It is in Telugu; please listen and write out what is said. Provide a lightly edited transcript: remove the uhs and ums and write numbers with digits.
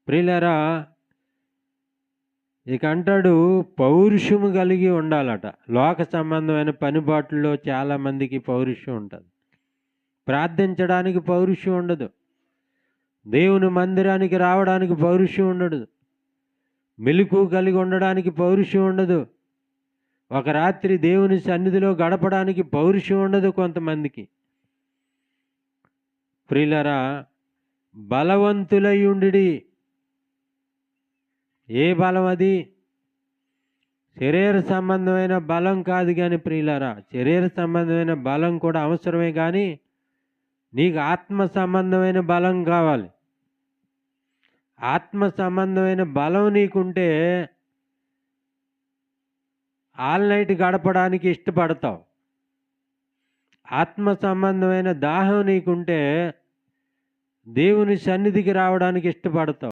ప్రియులారా, ఇక అంటాడు పౌరుషము కలిగి ఉండాలట. లోక సంబంధమైన పనిబాట్లలో చాలామందికి పౌరుషం ఉంటుంది. ప్రార్థించడానికి పౌరుషం ఉండదు, దేవుని మందిరానికి రావడానికి పౌరుషం ఉండదు, మెలుకు కలిగి ఉండడానికి పౌరుషం ఉండదు, ఒక రాత్రి దేవుని సన్నిధిలో గడపడానికి పౌరుషం ఉండదు కొంతమందికి. ప్రియులారా, బలవంతులయ్యుండి, ఏ బలం అది? శరీర సంబంధమైన బలం కాదు కానీ ప్రియులారా, శరీర సంబంధమైన బలం కూడా అవసరమే, కానీ నీకు ఆత్మ సంబంధమైన బలం కావాలి. ఆత్మ సంబంధమైన బలం నీకుంటే ఆల్ నైట్ గడపడానికి ఇష్టపడతావు. ఆత్మ సంబంధమైన దాహం నీకుంటే దేవుని సన్నిధికి రావడానికి ఇష్టపడతావు.